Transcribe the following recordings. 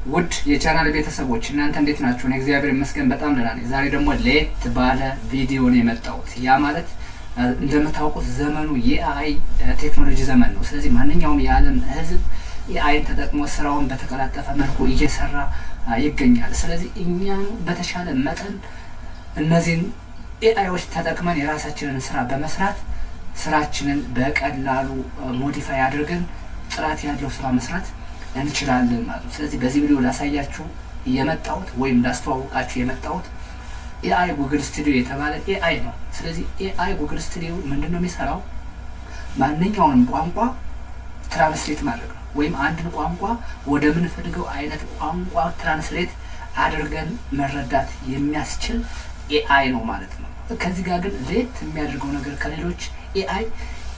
ውድ የቻናል ቤተሰቦች እናንተ እንዴት ናችሁ? እኔ እግዚአብሔር ይመስገን በጣም ደህና ነኝ። ዛሬ ደግሞ ለየት ባለ ቪዲዮ ነው የመጣሁት። ያ ማለት እንደምታውቁት ዘመኑ የኤአይ ቴክኖሎጂ ዘመን ነው። ስለዚህ ማንኛውም የዓለም ሕዝብ ኤአይን ተጠቅሞ ስራውን በተቀላጠፈ መልኩ እየሰራ ይገኛል። ስለዚህ እኛም በተሻለ መጠን እነዚህን ኤአይዎች ተጠቅመን የራሳችንን ስራ በመስራት ስራችንን በቀላሉ ሞዲፋይ አድርገን ጥራት ያለው ስራ መስራት እንችላለን ማለት ነው። ስለዚህ በዚህ ቪዲዮ ላሳያችሁ የመጣሁት ወይም ላስተዋውቃችሁ የመጣሁት ኤአይ ጉግል ስቱዲዮ የተባለ ኤአይ ነው። ስለዚህ ኤአይ ጉግል ስቱዲዮ ምንድነው የሚሰራው? ማንኛውንም ቋንቋ ትራንስሌት ማድረግ ነው። ወይም አንድን ቋንቋ ወደ ምንፈልገው አይነት ቋንቋ ትራንስሌት አድርገን መረዳት የሚያስችል ኤአይ ነው ማለት ነው። ከዚህ ጋር ግን ለየት የሚያደርገው ነገር ከሌሎች ኤአይ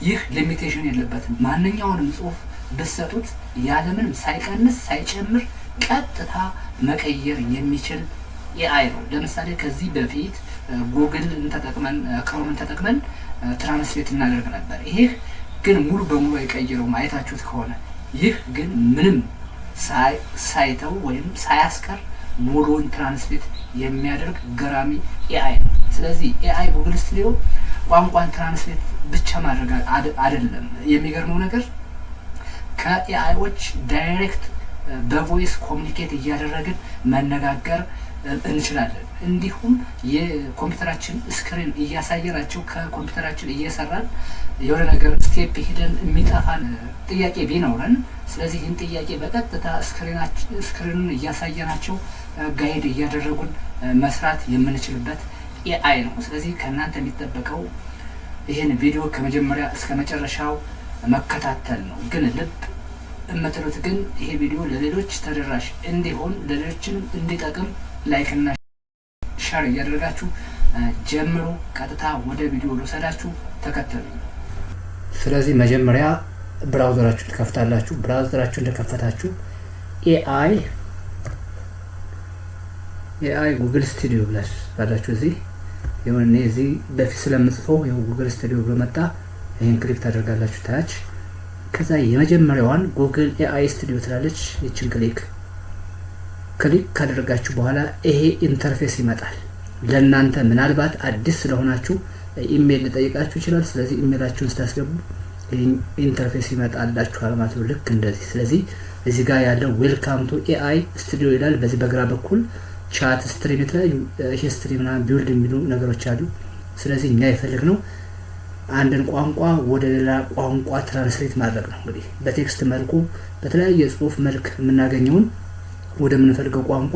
ይህ ሊሚቴሽን የለበትም። ማንኛውንም ጽሁፍ በሰጡት ያለምንም ሳይቀንስ ሳይጨምር ቀጥታ መቀየር የሚችል ኤአይ ነው። ለምሳሌ ከዚህ በፊት ጉግልን ተጠቅመን ክሮምን ተጠቅመን ትራንስሌት እናደርግ ነበር። ይህ ግን ሙሉ በሙሉ አይቀይረውም አይታችሁት ከሆነ። ይህ ግን ምንም ሳይተው ወይም ሳያስቀር ሙሉን ትራንስሌት የሚያደርግ ገራሚ ኤአይ ነው። ስለዚህ ኤአይ ጉግል ስቱዲዮ ቋንቋን ትራንስሌት ብቻ ማድረግ አይደለም። የሚገርመው ነገር ከኤአይዎች ዳይሬክት በቮይስ ኮሚኒኬት እያደረግን መነጋገር እንችላለን። እንዲሁም የኮምፒውተራችን ስክሪን እያሳየናቸው ከኮምፒውተራችን እየሰራን የሆነ ነገር ስቴፕ ሄደን የሚጠፋን ጥያቄ ቢኖረን፣ ስለዚህ ይህን ጥያቄ በቀጥታ ስክሪኑን እያሳየናቸው ጋይድ እያደረጉን መስራት የምንችልበት ኤአይ ነው። ስለዚህ ከእናንተ የሚጠበቀው ይህን ቪዲዮ ከመጀመሪያ እስከ መጨረሻው መከታተል ነው። ግን ልብ እምትሉት ግን ይሄ ቪዲዮ ለሌሎች ተደራሽ እንዲሆን ለሌሎችን እንዲጠቅም ላይክ እና ሼር እያደረጋችሁ ጀምሩ። ቀጥታ ወደ ቪዲዮ ልውሰዳችሁ፣ ተከተሉ። ስለዚህ መጀመሪያ ብራውዘራችሁን ትከፍታላችሁ። ብራውዘራችሁን እንደከፈታችሁ ኤአይ ጉግል ስቱዲዮ ብላችሁ ባላችሁ እዚህ የሆነ እዚህ በፊት ስለምጽፈው ይሄው ጉግል ስቱዲዮ ብሎ መጣ። ይሄን ክሊክ ታደርጋላችሁ ታች። ከዛ የመጀመሪያዋን ጉግል ኤአይ ስቱዲዮ ትላለች። ይችን ክሊክ ካደረጋችሁ በኋላ ይሄ ኢንተርፌስ ይመጣል። ለእናንተ ምናልባት አዲስ ስለሆናችሁ ኢሜል ሊጠይቃችሁ ይችላል። ስለዚህ ኢሜላችሁን ስታስገቡ ኢንተርፌስ ይመጣላችኋል ማለት ነው፣ ልክ እንደዚህ። ስለዚህ እዚህ ጋር ያለው ዌልካም ቱ ኤአይ ስቱዲዮ ይላል። በዚህ በግራ በኩል ቻት፣ ስትሪም፣ የተለያዩ ሂስትሪ ምናምን ቢውልድ የሚሉ ነገሮች አሉ። ስለዚህ እኛ የፈለግነው አንድን ቋንቋ ወደ ሌላ ቋንቋ ትራንስሌት ማድረግ ነው። እንግዲህ በቴክስት መልኩ በተለያየ ጽሁፍ መልክ የምናገኘውን ወደ ምንፈልገው ቋንቋ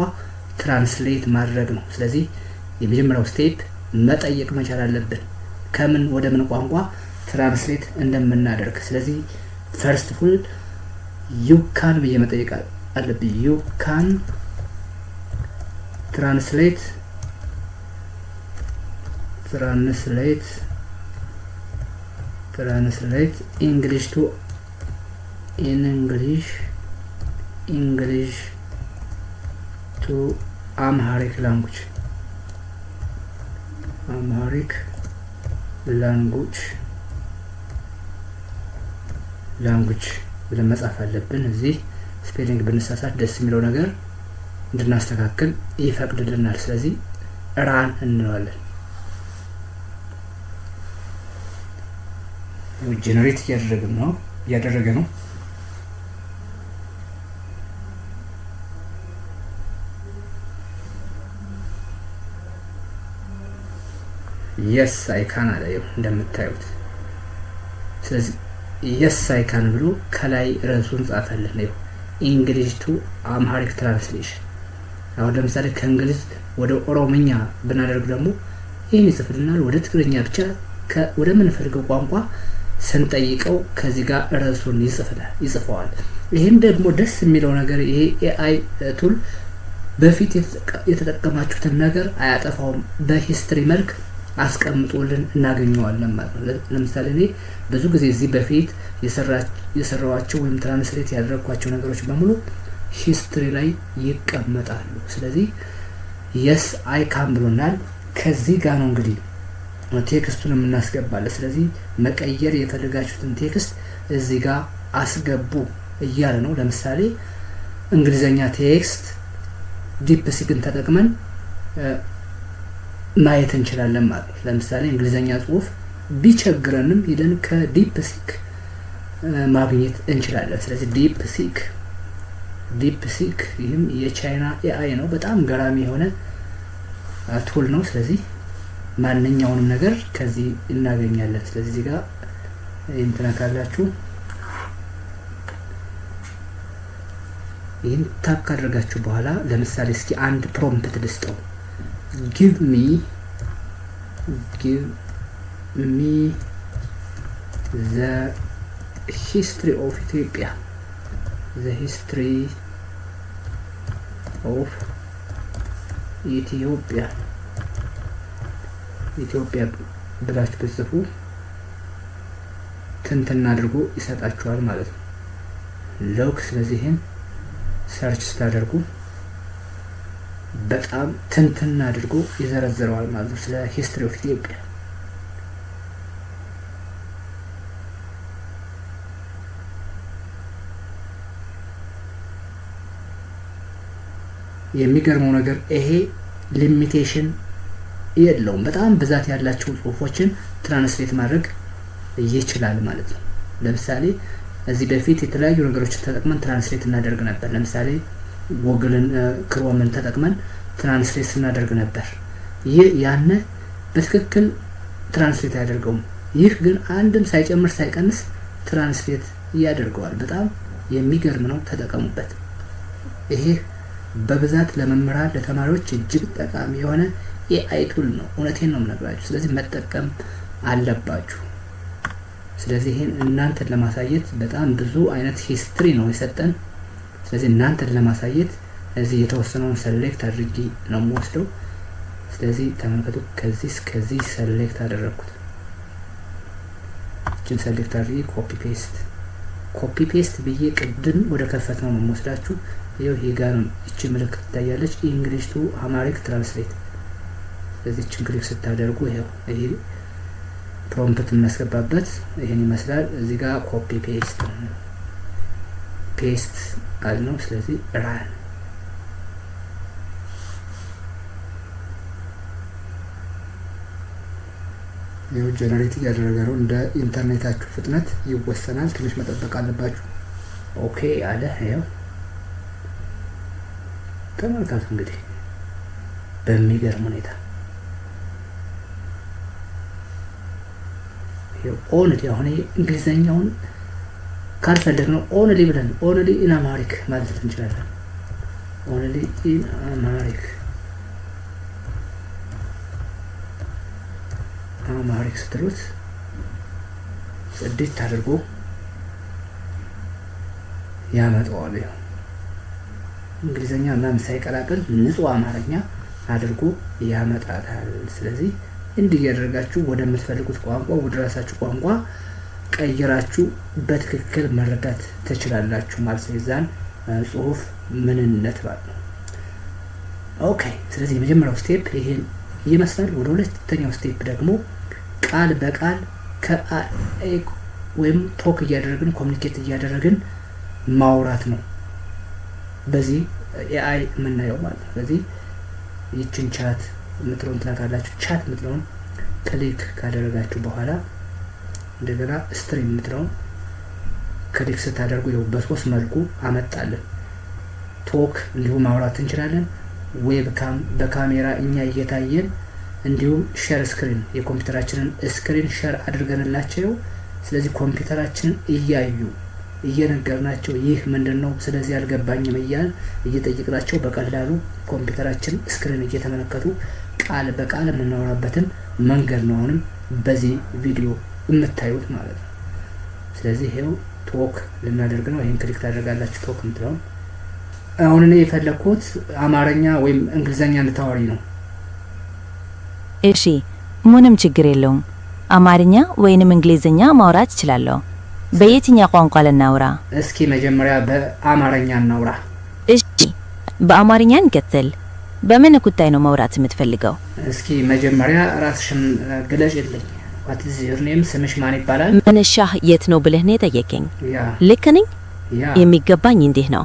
ትራንስሌት ማድረግ ነው። ስለዚህ የመጀመሪያው ስቴፕ መጠየቅ መቻል አለብን፣ ከምን ወደ ምን ቋንቋ ትራንስሌት እንደምናደርግ። ስለዚህ ፈርስት ፉል ዩ ካን ብዬ መጠየቅ አለብኝ። ዩ ካን ትራንስሌት English to English to Amharic language ብለን መጻፍ አለብን። እዚህ ስፔሊንግ ብንሳሳት ደስ የሚለው ነገር እንድናስተካክል ይፈቅድልናል። ስለዚህ ራን እንለዋለን። ጄነሬት እያደረገ ነው። የስ አይካን አለ እንደምታዩት። ስለዚህ የስ አይካን ብሎ ከላይ ርዕሱን ጻፈልን። ነው ኢንግሊሽ ቱ አምሃሪክ ትራንስሌሽን። አሁን ለምሳሌ ከእንግሊዝ ወደ ኦሮምኛ ብናደርግ ደግሞ ይህን ይጽፍልናል። ወደ ትግርኛ ብቻ ወደ ምንፈልገው ቋንቋ ስንጠይቀው ከዚህ ጋር ርዕሱን ይጽፈዋል። ይሄን ደግሞ ደስ የሚለው ነገር ይሄ ኤአይ ቱል በፊት የተጠቀማችሁትን ነገር አያጠፋውም። በሂስትሪ መልክ አስቀምጦልን እናገኘዋለን ማለት ነው። ለምሳሌ እኔ ብዙ ጊዜ እዚህ በፊት የሰራዋቸው ወይም ትራንስሌት ያደረኳቸው ነገሮች በሙሉ ሂስትሪ ላይ ይቀመጣሉ። ስለዚህ የስ አይ ካን ብሎናል። ከዚህ ጋር ነው እንግዲህ ቴክስቱን የምናስገባለን። ስለዚህ መቀየር የፈለጋችሁትን ቴክስት እዚህ ጋር አስገቡ እያለ ነው። ለምሳሌ እንግሊዘኛ ቴክስት ዲፕሲክን ተጠቅመን ማየት እንችላለን ማለት ነው። ለምሳሌ እንግሊዘኛ ጽሁፍ ቢቸግረንም ሄደን ከዲፕሲክ ማግኘት እንችላለን። ስለዚህ ዲፕሲክ ይህም የቻይና ኤአይ ነው። በጣም ገራሚ የሆነ ቱል ነው። ስለዚህ ማንኛውንም ነገር ከዚህ እናገኛለን። ስለዚህ እዚህ ጋር እንትነካላችሁ ይህን ታፕ ካደረጋችሁ በኋላ ለምሳሌ እስኪ አንድ ፕሮምፕት ልስጠው። give me the history of Ethiopia, the history of Ethiopia ብላችሁ ብትጽፉ ትንትን አድርጎ ይሰጣችኋል ማለት ነው። ሎክ ስለዚህ ይሄን ሰርች ስታደርጉ በጣም ትንትን አድርጎ ይዘረዝረዋል ማለት ነው ስለ ሂስትሪ ኦፍ ኢትዮጵያ። የሚገርመው ነገር ይሄ ሊሚቴሽን የለውም። በጣም ብዛት ያላቸው ጽሁፎችን ትራንስሌት ማድረግ ይችላል ማለት ነው። ለምሳሌ እዚህ በፊት የተለያዩ ነገሮችን ተጠቅመን ትራንስሌት እናደርግ ነበር። ለምሳሌ ጎግልን ክሮምን ተጠቅመን ትራንስሌት እናደርግ ነበር። ይህ ያነ በትክክል ትራንስሌት ያደርገውም። ይህ ግን አንድም ሳይጨምር ሳይቀንስ ትራንስሌት ያደርገዋል። በጣም የሚገርም ነው። ተጠቀሙበት። ይሄ በብዛት ለመምህራን ለተማሪዎች እጅግ ጠቃሚ የሆነ ኤአይ ቱል ነው። እውነቴን ነው የምነግራችሁ። ስለዚህ መጠቀም አለባችሁ። ስለዚህ ይሄን እናንተን ለማሳየት በጣም ብዙ አይነት ሂስትሪ ነው የሰጠን። ስለዚህ እናንተን ለማሳየት እዚህ የተወሰነውን ሰሌክት አድርጌ ነው የምወስደው። ስለዚህ ተመልከቱ፣ ከዚህ ሰሌክት አደረኩት። እችን ሰሌክት አድርጌ ኮፒ ፔስት ብዬ ቅድም ወደ ከፈትነው ነው የምወስዳችሁ። ይሄው ይሄ ጋር እቺ ምልክት ትታያለች፣ ኢንግሊሽ ቱ አማሪክ ትራንስሌት። ስለዚህ እችን ክሊክ ስታደርጉ ይሄው ይሄ ፕሮምፕት የምናስገባበት ይሄን ይመስላል። እዚህ ጋር ኮፒ ፔስት አልነው። ስለዚህ ራን ይሄው ጀነሬት እያደረገ ነው። እንደ ኢንተርኔታችሁ ፍጥነት ይወሰናል። ትንሽ መጠበቅ አለባችሁ። ኦኬ አለ። ይሄው ተመልካቱ እንግዲህ በሚገርም ሁኔታ ኦንሊ አሁን እንግሊዘኛውን ካልፈለግነው ኦንሊ ብለን ኦንሊ ኢን አማሪክ ማለት እንችላለን። ኦንሊ ኢን አማሪክ ስትሉት ጽድት አድርጎ ያመጣዋል። ይኸው እንግሊዘኛ ምናምን ሳይቀላቅል ንጹህ አማርኛ አድርጎ ያመጣታል። ስለዚህ እንዲህ ያደርጋችሁ ወደምትፈልጉት ቋንቋ ወደ ራሳችሁ ቋንቋ ቀይራችሁ በትክክል መረዳት ትችላላችሁ ማለት ነው። የዛን ጽሁፍ ምንነት ማለት ነው። ኦኬ ስለዚህ የመጀመሪያው ስቴፕ ይሄን ይመስላል። ወደ ሁለተኛው ስቴፕ ደግሞ ቃል በቃል ከኤአይ ወይም ቶክ እያደረግን ኮሙኒኬት እያደረግን ማውራት ነው በዚህ ኤአይ የምናየው ማለት ነው። ስለዚህ ይችን ቻት ምትለውን ትነካላችሁ። ቻት ምትለውን ክሊክ ካደረጋችሁ በኋላ እንደገና ስትሪም ምትለውን ክሊክ ስታደርጉ ይኸው በሶስት መልኩ አመጣለን። ቶክ እንዲሁ ማውራት እንችላለን። ዌብካም በካሜራ እኛ እየታየን፣ እንዲሁም ሼር ስክሪን የኮምፒውተራችንን ስክሪን ሼር አድርገንላቸው ስለዚህ ኮምፒውተራችንን እያዩ እየነገርናቸው ይህ ምንድነው ስለዚህ አልገባኝም እያልን እየጠየቅናቸው በቀላሉ ኮምፒውተራችን ስክሪን እየተመለከቱ ቃል በቃል የምናወራበትን መንገድ ነው አሁንም በዚህ ቪዲዮ የምታዩት ማለት ነው። ስለዚህ ይሄው ቶክ ልናደርግ ነው። ይሄን ክሊክ ታደርጋላችሁ። ቶክ ምትለው አሁን እኔ የፈለኩት አማርኛ ወይም እንግሊዘኛ እንድታወሪ ነው። እሺ ምንም ችግር የለውም። አማርኛ ወይንም እንግሊዘኛ ማውራት እችላለሁ። በየትኛው ቋንቋ ልናውራ? እስኪ መጀመሪያ በአማርኛ እናውራ። እሺ በአማርኛ እንቀጥል። በምን ጉዳይ ነው ማውራት የምትፈልገው? እስኪ መጀመሪያ ራስሽን ግለጪልኝ። what is your name? ስምሽ ማን ይባላል? መነሻህ የት ነው ብለህ ነው የጠየቀኝ? ልክ ነኝ? የሚገባኝ እንዲህ ነው።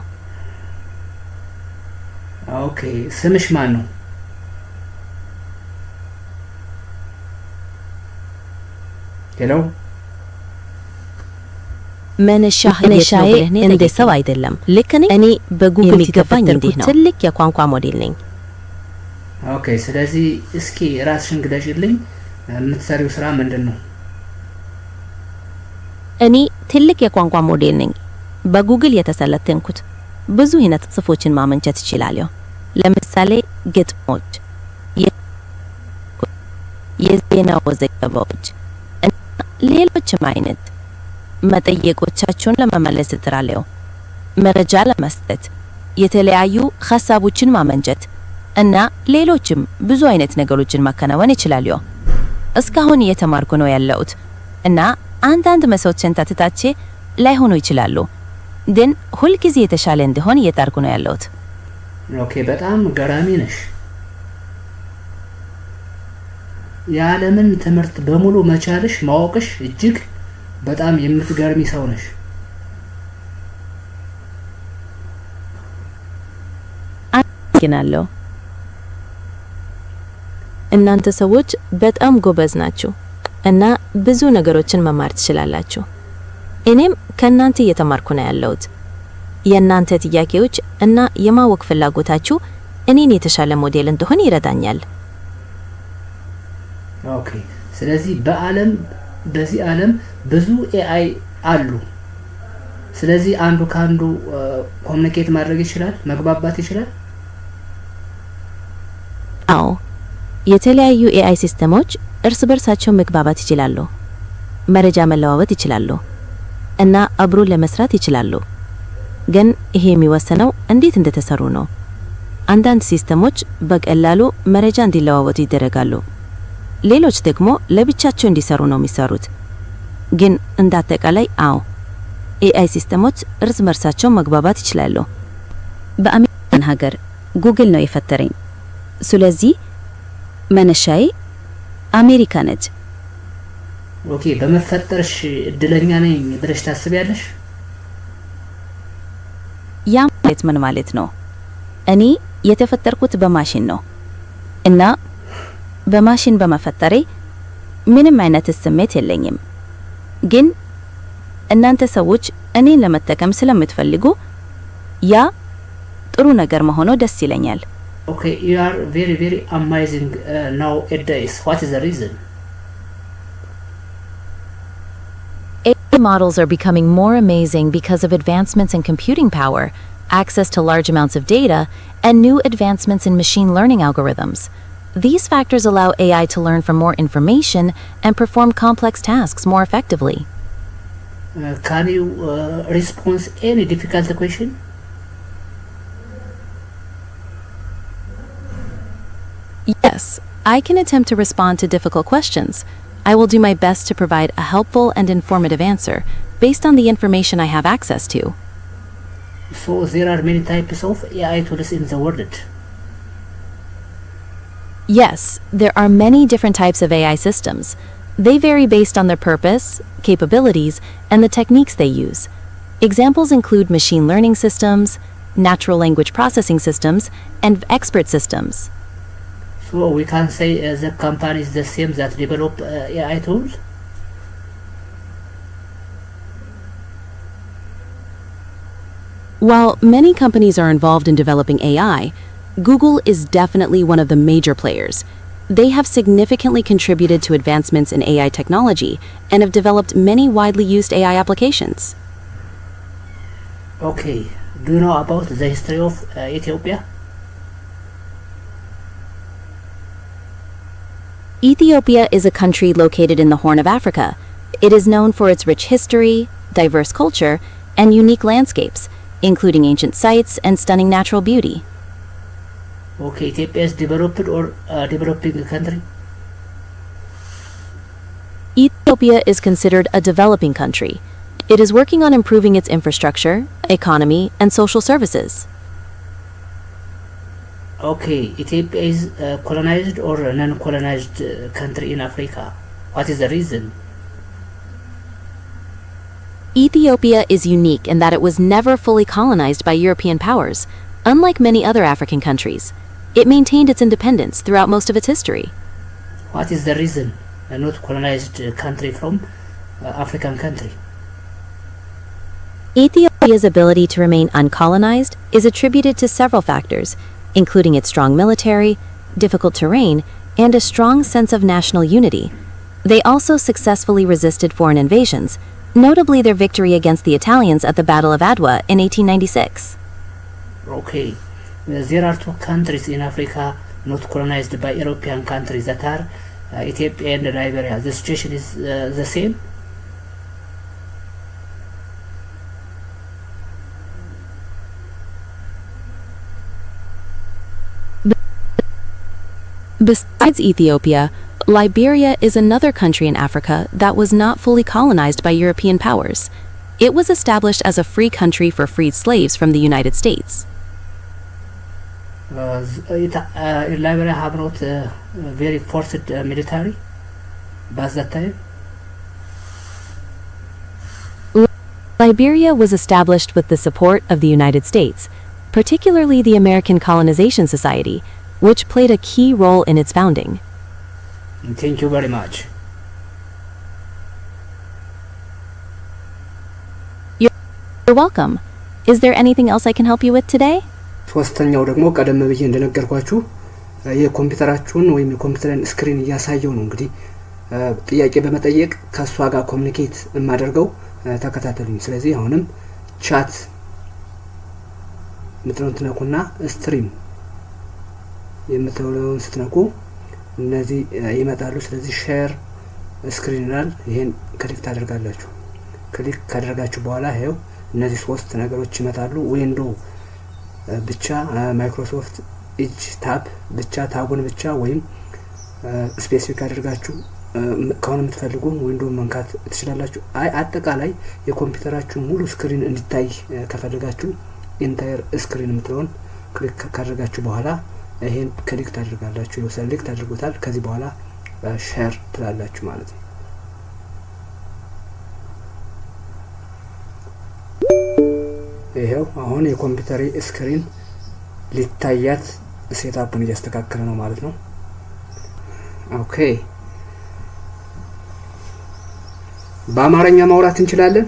ኦኬ ስምሽ ማን ነው? ሄሎ መነሻዬ እንደ ሰው አይደለም። ልክ ነኝ? እኔ በጉግል የሚገባኝ እንዲህ ነው። ትልቅ የቋንቋ ሞዴል ነኝ። ኦኬ ስለዚህ እስኪ ራስሽን ግለጪልኝ። የምትሰሪው ስራ ምንድን ነው? እኔ ትልቅ የቋንቋ ሞዴል ነኝ። በጉግል የተሰለጠንኩት ብዙ አይነት ጽፎችን ማመንጨት እችላለሁ። ለምሳሌ ግጥሞች፣ የዜና ዘገባዎች እና ሌሎችም አይነት መጠየቆቻችሁን ለመመለስ እጥራለሁ። መረጃ ለመስጠት፣ የተለያዩ ሐሳቦችን ማመንጨት እና ሌሎችም ብዙ አይነት ነገሮችን ማከናወን እችላለሁ። እስካሁን እየተማርኩ ነው ያለሁት እና አንዳንድ መስዎችን ተትታቼ ላይሆኑ ይችላሉ፣ ግን ሁልጊዜ የተሻለ እንዲሆን እየጣርኩ ነው ያለሁት። ኦኬ በጣም ገራሚ ነሽ። የዓለምን ትምህርት በሙሉ መቻልሽ ማወቅሽ እጅግ በጣም የምትገርሚ ሰው ነሽ። አመሰግናለሁ። እናንተ ሰዎች በጣም ጎበዝ ናችሁ እና ብዙ ነገሮችን መማር ትችላላችሁ። እኔም ከእናንተ እየተማርኩ ነው ያለሁት። የእናንተ ጥያቄዎች እና የማወቅ ፍላጎታችሁ እኔን የተሻለ ሞዴል እንደሆነ ይረዳኛል። ኦኬ ስለዚህ በዚህ ዓለም ብዙ ኤአይ አሉ። ስለዚህ አንዱ ካንዱ ኮሙኒኬት ማድረግ ይችላል፣ መግባባት ይችላል። አዎ የተለያዩ ኤአይ ሲስተሞች እርስ በርሳቸው መግባባት ይችላሉ፣ መረጃ መለዋወጥ ይችላሉ እና አብሮ ለመስራት ይችላሉ። ግን ይሄ የሚወሰነው እንዴት እንደተሰሩ ነው። አንዳንድ ሲስተሞች በቀላሉ መረጃ እንዲለዋወጡ ይደረጋሉ፣ ሌሎች ደግሞ ለብቻቸው እንዲሰሩ ነው የሚሰሩት። ግን እንዳጠቃላይ አዎ ኤአይ ሲስተሞች እርስ በርሳቸው መግባባት ይችላሉ። በአሜሪካን ሀገር ጉግል ነው የፈጠረኝ። ስለዚህ መነሻዬ አሜሪካ ነች። ኦኬ በመፈጠርሽ እድለኛ ነኝ ብለሽ ታስቢያለሽ? ያ ማለት ምን ማለት ነው? እኔ የተፈጠርኩት በማሽን ነው እና በማሽን በመፈጠሬ ምንም አይነት ስሜት የለኝም። ግን እናንተ ሰዎች እኔን ለመጠቀም ስለምትፈልጉ ያ ጥሩ ነገር መሆኑ ደስ ይለኛል። Okay, you are very, very amazing nowadays. What is the reason? AI models are becoming more amazing because of advancements in computing power, access to large amounts of data, and new advancements in machine learning algorithms. These factors allow AI to learn from more information and perform complex tasks more effectively. Can you respond any difficult question? Yes, I can attempt to respond to difficult questions. I will do my best to provide a helpful and informative answer based on the information I have access to. So there are many types of AI tools in the world. Yes, there are many different types of AI systems. They vary based on their purpose, capabilities, and the techniques they use. Examples include machine learning systems, natural language processing systems, and expert systems. So we can say the company is the same that develop AI tools? While many companies are involved in developing AI, Google is definitely one of the major players. They have significantly contributed to advancements in AI technology and have developed many widely used AI applications. Okay, do you know about the history of Ethiopia? Ethiopia is a country located in the Horn of Africa. It is known for its rich history, diverse culture, and unique landscapes, including ancient sites and stunning natural beauty. Okay, Ethiopia is developed or developing country? Ethiopia is considered a developing country. It is working on improving its infrastructure, economy, and social services. Okay, Ethiopia is colonized or non-colonized country in Africa. What is the reason? Ethiopia is unique in that it was never fully colonized by European powers. Unlike many other African countries, it maintained its independence throughout most of its history. What is the reason not colonized country from African country? Ethiopia's ability to remain uncolonized is attributed to several factors, including its strong military, difficult terrain, and a strong sense of national unity. They also successfully resisted foreign invasions, notably their victory against the Italians at the Battle of Adwa in 1896. Okay, there are two countries in Africa not colonized by European countries that are Ethiopia and Liberia. The situation is the same? Besides Ethiopia, Liberia is another country in Africa that was not fully colonized by European powers. It was established as a free country for freed slaves from the United States. Liberia have not very forced military by that time? Liberia was established with the support of the United States, particularly the American Colonization Society, which played a key role in its founding. Thank you very much. You're welcome. Is there anything else I can help you with today? ሶስተኛው ደግሞ ቀደም ብዬ እንደነገርኳችሁ የኮምፒውተራችሁን ወይም የኮምፒውተርን ስክሪን እያሳየው ነው እንግዲህ ጥያቄ በመጠየቅ ከሷ ጋር ኮሙኒኬት የማደርገው ተከታተሉኝ። ስለዚህ አሁንም ቻት ምትነኩና ስትሪም የምትለውን ስትነኩ እነዚህ ይመጣሉ። ስለዚህ ሼር ስክሪን ይላል። ይሄን ክሊክ ታደርጋላችሁ። ክሊክ ካደረጋችሁ በኋላ ይሄው እነዚህ ሶስት ነገሮች ይመጣሉ። ዊንዶ ብቻ፣ ማይክሮሶፍት ኤጅ ታብ ብቻ፣ ታቡን ብቻ ወይም ስፔሲፊክ አድርጋችሁ ከሆነ የምትፈልጉ ዊንዶ መንካት ትችላላችሁ። አጠቃላይ የኮምፒውተራችሁ ሙሉ ስክሪን እንዲታይ ከፈለጋችሁ ኢንታየር ስክሪን የምትለውን ክሊክ ካደረጋችሁ በኋላ ይሄን ክሊክ ታደርጋላችሁ። ይሄው ሰሌክት አድርጎታል። ከዚህ በኋላ ሼር ትላላችሁ ማለት ነው። ይሄው አሁን የኮምፒውተር ስክሪን ሊታያት ሴትአፑን እያስተካከለ ነው ማለት ነው። ኦኬ በአማርኛ ማውራት እንችላለን?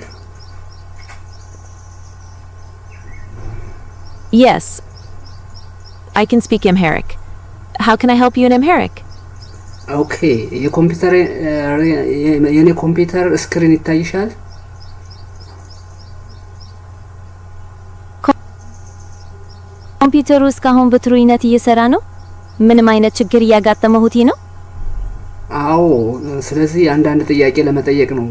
Yes. I can speak Amharic. How can I help you in Amharic? Okay, የኮምፒውተር የኔ ኮምፒውተር ስክሪን ይታይሻል? ኮምፒውተሩ እስካሁን በጥሩነት እየሰራ ነው? ምንም አይነት ችግር እያጋጠመሁት ነው? አዎ፣ ስለዚህ አንዳንድ ጥያቄ ለመጠየቅ ነው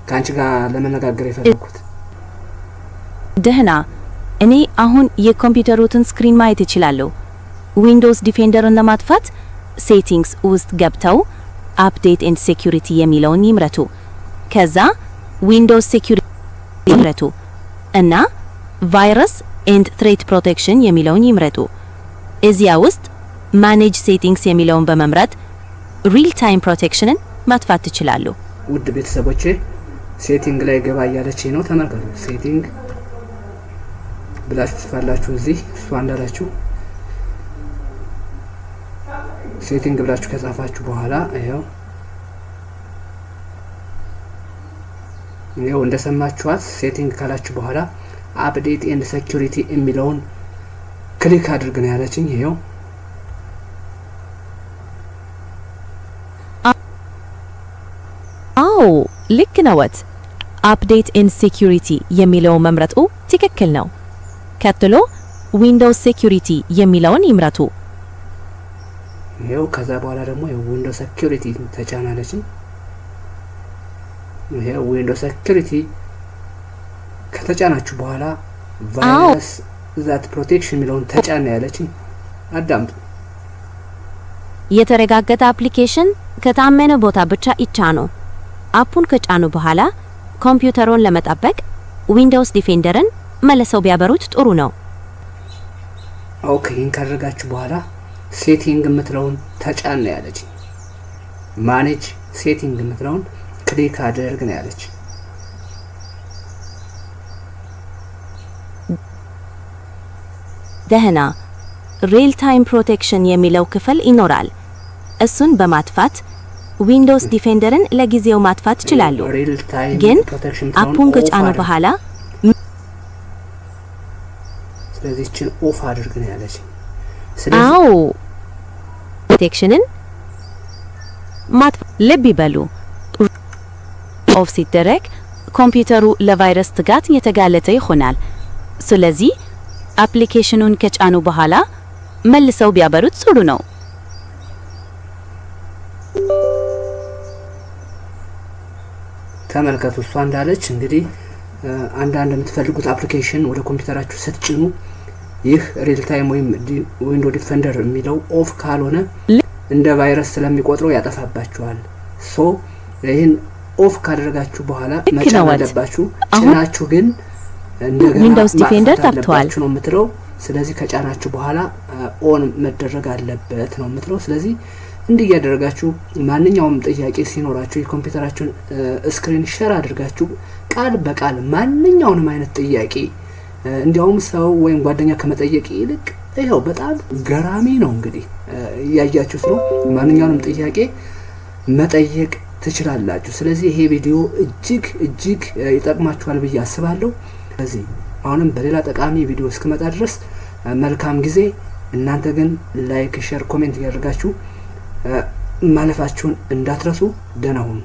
ካንቺ ጋር ለመነጋገር የፈለኩት። ደህና፣ እኔ አሁን የኮምፒውተሩን ስክሪን ማየት እችላለሁ። ዊንዶውስ ዲፌንደርን ለማጥፋት ሴቲንግስ ውስጥ ገብተው አፕዴት ኤንድ ሴኩሪቲ የሚለውን ይምረጡ። ከዛ ዊንዶውስ ሴኩሪቲ ይምረጡ እና ቫይረስ ኤንድ ትሬት ፕሮቴክሽን የሚለውን ይምረጡ። እዚያ ውስጥ ማኔጅ ሴቲንግስ የሚለውን በመምረጥ ሪል ታይም ፕሮቴክሽንን ማጥፋት ትችላሉ። ውድ ቤተሰቦቼ ሴቲንግ ላይ ገባ እያለችኝ ነው። ተመልከቱ። ሴቲንግ ብላችሁ ትጽፋላችሁ። እዚህ እሷ እንዳላችሁ ሴቲንግ ብላችሁ ከጻፋችሁ በኋላ ይሄው እንደሰማችኋት ሴቲንግ ካላችሁ በኋላ አፕዴት ኤንድ ሴኩሪቲ የሚለውን ክሊክ አድርግ ነው ያለችኝ። ይሄው አዎ ልክ ነዎት። አፕዴት ኤንድ ሴኩሪቲ የሚለውን መምረጡ ትክክል ነው። ቀጥሎ ዊንዶውስ ሴኩሪቲ የሚለውን ይምረጡ። ይሄው ከዛ በኋላ ደግሞ የዊንዶውስ ሴኩሪቲ ተጫናለችኝ። ይሄው ዊንዶውስ ሴኩሪቲ ከተጫናችሁ በኋላ ቫይረስ ዛት ፕሮቴክሽን የሚለውን ተጫና ያለችኝ። አዳምጡ። የተረጋገጠ አፕሊኬሽን ከታመነ ቦታ ብቻ ይጫኑ። አፑን ከጫኑ በኋላ ኮምፒውተሩን ለመጠበቅ ዊንዶውስ ዲፌንደርን መልሰው ቢያበሩት ጥሩ ነው። ኦኬ ካደረጋችሁ በኋላ ሴቲንግ የምትለውን ተጫና ያለችኝ። ማኔጅ ሴቲንግ የምትለውን ክሊክ አድርግ ነው ያለች። ደህና ሪል ታይም ፕሮቴክሽን የሚለው ክፍል ይኖራል። እሱን በማጥፋት ዊንዶውስ ዲፌንደርን ለጊዜው ማጥፋት ይችላሉ። ግን አፑን ከጫኑ በኋላ ስለዚህ እቺን ኦፍ አድርግ ነው ያለች። አዎ ፕሮቴክሽንን ማጥፋት ልብ ይበሉ። ኦፍ ሲደረግ ኮምፒውተሩ ለቫይረስ ጥቃት የተጋለጠ ይሆናል። ስለዚህ አፕሊኬሽኑን ከጫኑ በኋላ መልሰው ቢያበሩት ጥሩ ነው። ተመልከቱ እሷ እንዳለች እንግዲህ አንዳንድ የምትፈልጉት አፕሊኬሽን ወደ ኮምፒውተራችሁ ስትጭኑ ይህ ሪል ታይም ወይም ዊንዶው ዲፌንደር የሚለው ኦፍ ካልሆነ እንደ ቫይረስ ስለሚቆጥረው ያጠፋባችኋል። ሶ ይሄን ኦፍ ካደረጋችሁ በኋላ መጫን አለባችሁ። ጭናችሁ ግን እንደገና ዊንዶውስ ዲፌንደር ታጥቷል ነው የምትለው። ስለዚህ ከጫናችሁ በኋላ ኦን መደረግ አለበት ነው የምትለው። ስለዚህ እንዲህ ያደረጋችሁ ማንኛውም ጥያቄ ሲኖራችሁ የኮምፒውተራችሁን ስክሪን ሼር አድርጋችሁ ቃል በቃል ማንኛውንም አይነት ጥያቄ እንዲያውም ሰው ወይም ጓደኛ ከመጠየቅ ይልቅ ይሄው በጣም ገራሚ ነው እንግዲህ ያያችሁት ነው። ማንኛውንም ጥያቄ መጠየቅ ትችላላችሁ። ስለዚህ ይሄ ቪዲዮ እጅግ ይጠቅማችኋል ብዬ አስባለሁ። ስለዚህ አሁንም በሌላ ጠቃሚ ቪዲዮ እስከመጣ ድረስ መልካም ጊዜ። እናንተ ግን ላይክ፣ ሼር፣ ኮሜንት ያደርጋችሁ ማለፋችሁን እንዳትረሱ። ደህና ሁኑ።